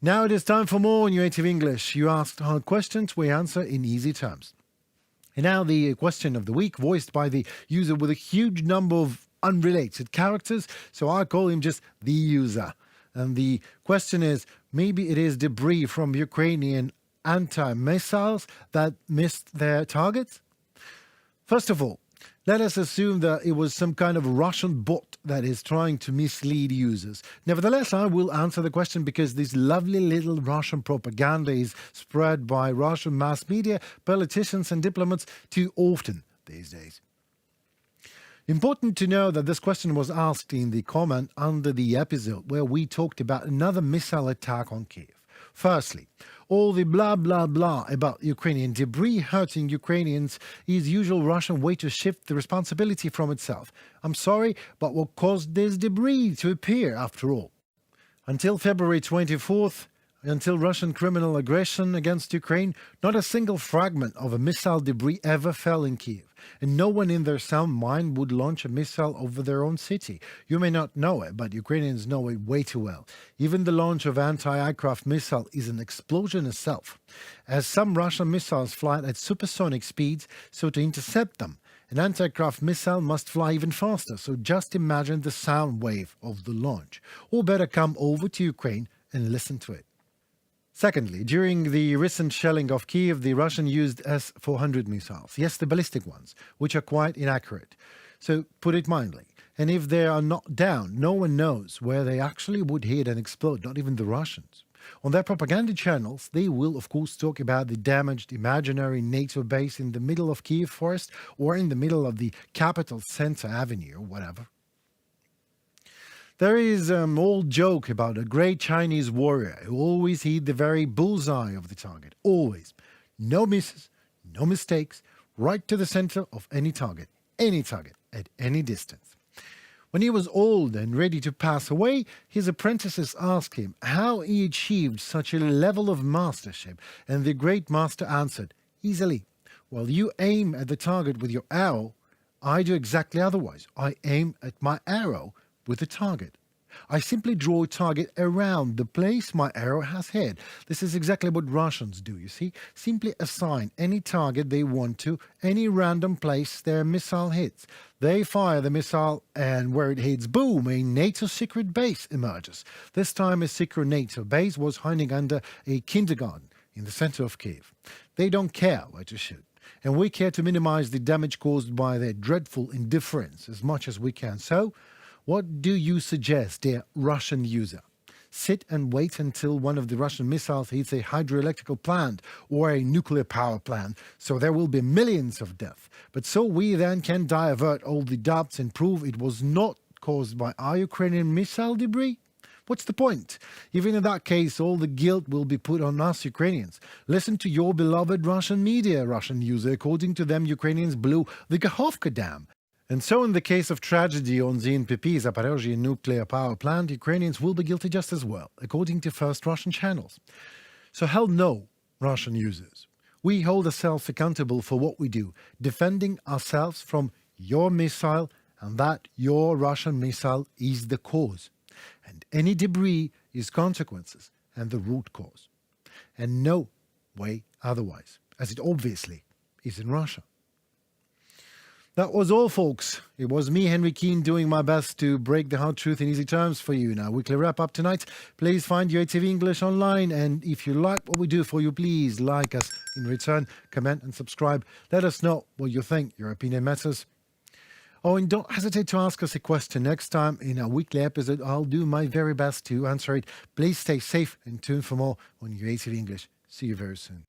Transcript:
Now it is time for more on UATV English. You asked hard questions, we answer in easy terms. And now the question of the week, voiced by the user with a huge number of unrelated characters. So I call him just the user. And the question is, maybe it is debris from Ukrainian anti-missiles that missed their targets? First of all, let us assume that it was some kind of Russian bot that is trying to mislead users. Nevertheless, I will answer the question because this lovely little Russian propaganda is spread by Russian mass media, politicians and diplomats too often these days. Important to know that this question was asked in the comment under the episode where we talked about another missile attack on Kiev. Firstly, all the blah blah blah about Ukrainian debris hurting Ukrainians is usual Russian way to shift the responsibility from itself. I'm sorry, but what caused this debris to appear after all? Until February 24th, until Russian criminal aggression against Ukraine, not a single fragment of a missile debris ever fell in Kiev. And no one in their sound mind would launch a missile over their own city. You may not know it, but Ukrainians know it way too well. Even the launch of anti-aircraft missile is an explosion itself. As some Russian missiles fly at supersonic speeds, so to intercept them, an anti-aircraft missile must fly even faster. So just imagine the sound wave of the launch. Or better come over to Ukraine and listen to it. Secondly, during the recent shelling of Kiev, the Russians used S-400 missiles. Yes, the ballistic ones, which are quite inaccurate. So put it mildly. And if they are not down, no one knows where they actually would hit and explode, not even the Russians. On their propaganda channels, they will, of course, talk about the damaged imaginary NATO base in the middle of Kiev forest or in the middle of the capital center avenue or whatever. There is an old joke about a great Chinese warrior who always hit the very bullseye of the target. Always. No misses, no mistakes, right to the center of any target, at any distance. When he was old and ready to pass away, his apprentices asked him how he achieved such a level of mastership, and the great master answered, easily. While you aim at the target with your arrow, I do exactly otherwise. I aim at my arrow with a target. I simply draw a target around the place my arrow has hit. This is exactly what Russians do, you see. Simply assign any target they want to any random place their missile hits. They fire the missile and where it hits, boom, a NATO secret base emerges. This time a secret NATO base was hiding under a kindergarten in the center of Kiev. They don't care where to shoot. And we care to minimize the damage caused by their dreadful indifference as much as we can. So, what do you suggest, dear Russian user? Sit and wait until one of the Russian missiles hits a hydroelectrical plant or a nuclear power plant, so there will be millions of deaths. But so we then can divert all the doubts and prove it was not caused by our Ukrainian missile debris? What's the point? Even in that case, all the guilt will be put on us Ukrainians. Listen to your beloved Russian media, Russian user. According to them, Ukrainians blew the Kakhovka Dam. And so in the case of tragedy on the NPP Zaporozhye nuclear power plant, Ukrainians will be guilty just as well, according to first Russian channels. So hell no, Russian users. We hold ourselves accountable for what we do, defending ourselves from your missile, and that your Russian missile is the cause. And any debris is consequences and the root cause. And no way otherwise, as it obviously is in Russia. That was all, folks. It was me, Henry Keane, doing my best to break the hard truth in easy terms for you. Now, weekly wrap-up tonight. Please find UATV English online. And if you like what we do for you, please like us in return, comment and subscribe. Let us know what you think. Your opinion matters. Oh, and don't hesitate to ask us a question. Next time in a weekly episode, I'll do my very best to answer it. Please stay safe and tune for more on UATV English. See you very soon.